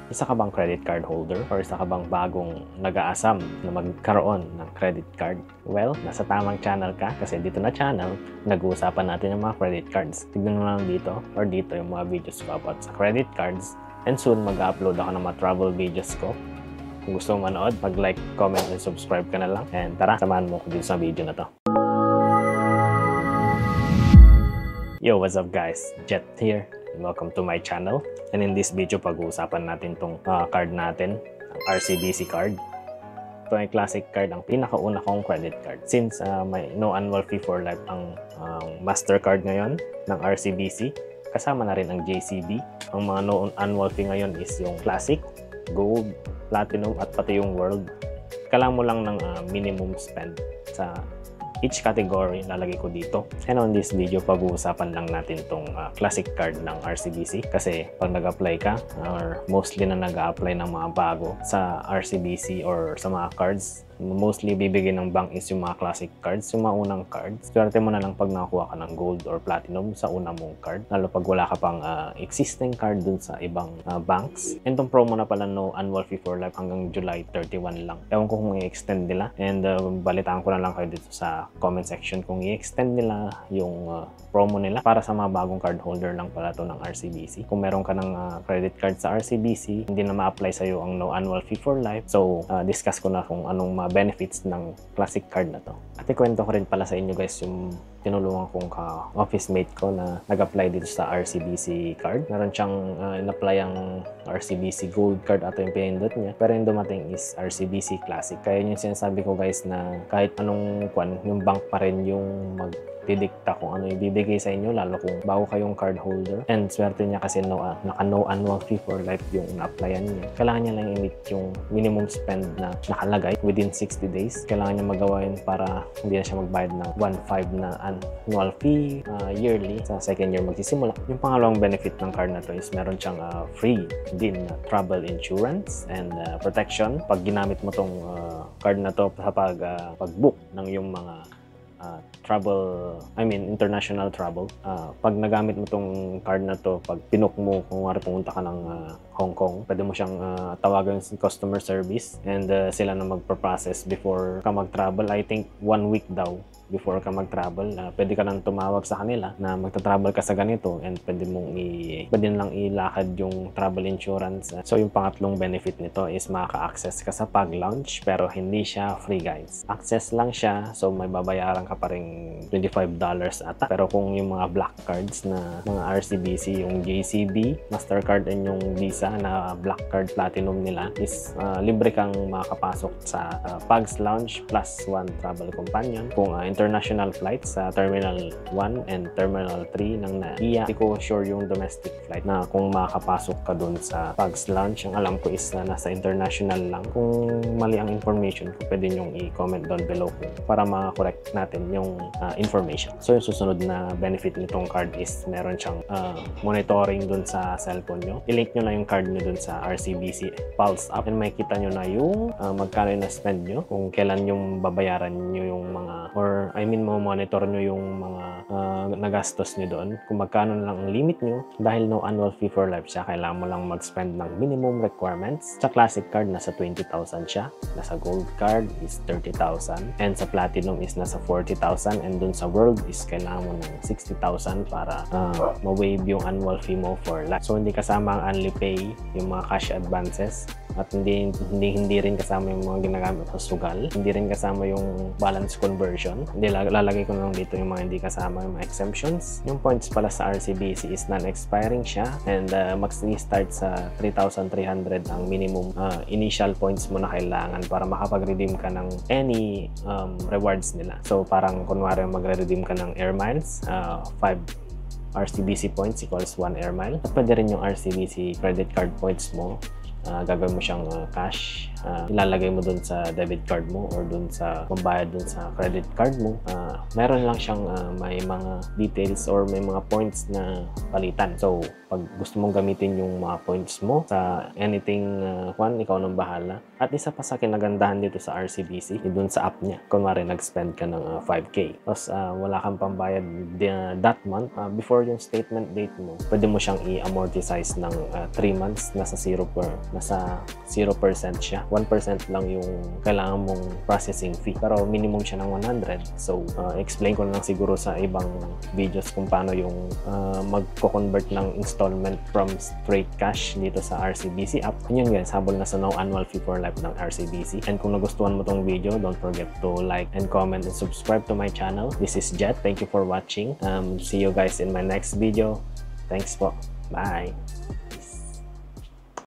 Isa ka bang credit card holder or isa ka bang bagong nag-aasam na magkaroon ng credit card? Well, nasa tamang channel ka kasi dito na channel, nag-uusapan natin yung mga credit cards. Tignan mo lang dito or dito yung mga videos ko about sa credit cards. And soon, mag-upload ako ng mga travel videos ko. Kung gusto mo manood, mag-like, comment, and subscribe ka na lang. And tara, samahan mo ko dito sa video na to. Yo, what's up guys? Jet here. Welcome to my channel. And in this video, pag-uusapan natin tong card natin, ang RCBC card. Ito ay classic card, ang pinakauna kong credit card. Since may no annual fee for life ang MasterCard ngayon ng RCBC, kasama na rin ang JCB. Ang mga no annual fee ngayon is yung Classic, Gold, Platinum, at pati yung World. Kailangan mo lang ng minimum spend sa each category, lalagay ko dito. And on this video, pag-uusapan lang natin tong classic card ng RCBC. Kasi pag nag-apply ka, or mostly na nag-apply ng mga bago sa RCBC or sa mga cards, mostly bibigyan ng bank is yung mga classic cards, yung mga unang cards. Swerte mo na lang pag nakakuha ka ng gold or platinum sa una mong card, lalo pag wala ka pang existing card dun sa ibang banks. And tong promo na pala, no annual fee for life hanggang July 31 lang. Ewan ko kung i-extend nila, and balitaan ko na lang kayo dito sa comment section kung i-extend nila yung promo nila para sa mga bagong card holder lang pala to ng RCBC. Kung meron ka ng credit card sa RCBC, hindi na ma-apply sa'yo ang no annual fee for life. So, discuss ko na kung anong benefits ng classic card na to. At ikwento ko rin pala sa inyo guys yung tinulungan kong office mate ko na nag-apply dito sa RCBC card. Meron siyang in-apply ang RCBC Gold card at yung pinindot niya. Pero yung dumating is RCBC Classic. Kaya yung sinasabi ko guys na kahit anong yung bank pa rin yung didikta kung ano ibibigay sa inyo, lalo kung bago kayong card holder. And swerte niya kasi naka no annual fee for life yung na-applyan niya. Kailangan niya lang i-meet yung minimum spend na nakalagay within 60 days. Kailangan niya magawa yun para hindi na siya magbayad ng 1.5 na annual fee yearly sa second year magsisimula. Yung pangalawang benefit ng card na to is meron siyang free din na travel insurance and protection. Pag ginamit mo tong card na to sa pag-book ng yung mga international travel. Pag nagamit mo tong card na to, pag pinook mo, kung pumunta ka ng Hong Kong, pwede mo siyang tawagan sa customer service and sila na magpa-process before ka mag-travel. I think 1 week daw before ka mag-travel. Pwede ka nang tumawag sa kanila na magta-travel ka sa ganito and pwede lang ilakad yung travel insurance. So yung pangatlong benefit nito is makaka-access ka sa pag-lounge pero hindi siya free guys. Access lang siya, so may babayaran ka pa rin $25 ata. Pero kung yung mga black cards na mga RCBC, yung JCB, MasterCard and yung Visa na black card platinum nila is libre kang makakapasok sa Pags Lounge plus 1 travel companion. Kung international flights sa Terminal 1 and Terminal 3 ng NAIA. Hindi ko sure yung domestic flight na kung makakapasok ka dun sa Pags Lounge. Ang alam ko is na nasa international lang. Kung mali ang information, pwede nyong i-comment down below para ma-correct natin yung information. So yung susunod na benefit nitong card is meron siyang monitoring dun sa cellphone nyo. I-link nyo na yung card nyo dun sa RCBC Pulse app and makikita nyo na yung magkano yung na-spend nyo, kung kailan yung babayaran nyo yung mga monitor nyo yung mga nagastos nyo doon, kung magkano na lang ang limit nyo. Dahil no annual fee for life siya, kailangan mo lang mag-spend ng minimum requirements. Sa classic card, nasa 20,000 siya. Nasa gold card is 30,000 and sa platinum is nasa 40,000 and dun sa world is kailangan mo ng 60,000 para ma-waive yung annual fee mo for life. So hindi kasama ang only pay, yung mga cash advances, at hindi rin kasama yung mga ginagamit sa sugal, hindi rin kasama yung balance conversion. Hindi, lalagay ko na lang dito yung mga hindi kasama, yung mga exemptions. Yung points pala sa RCBC is non-expiring siya and mag-start sa 3,300 ang minimum initial points mo na kailangan para makapag-redeem ka ng any rewards nila. So parang kunwari magre-redeem ka ng air miles, 5 RCBC points equals 1 air mile. At pwede rin yung RCBC credit card points mo, gagawin mo siyang cash ilalagay mo dun sa debit card mo or dun sa pambayad dun sa credit card mo. Meron lang siyang may mga details or may mga points na palitan. So, pag gusto mong gamitin yung mga points mo sa anything ikaw nang bahala. At isa pa sa kinagandahan dito sa RCBC, dun sa app niya. Kunwari, nag-spend ka ng 5K. Tapos, wala kang pambayad that month. Before yung statement date mo, pwede mo siyang i-amortize ng 3 months. Nasa 0% siya. 1% lang yung kailangan mong processing fee. Pero minimum siya ng 100. So, explain ko lang siguro sa ibang videos kung paano yung magko-convert ng installment from straight cash dito sa RCBC app. And yun guys, habol na sa no annual fee for life ng RCBC. And kung nagustuhan mo tong video, don't forget to like and comment and subscribe to my channel. This is Jet. Thank you for watching. See you guys in my next video. Thanks po. Bye!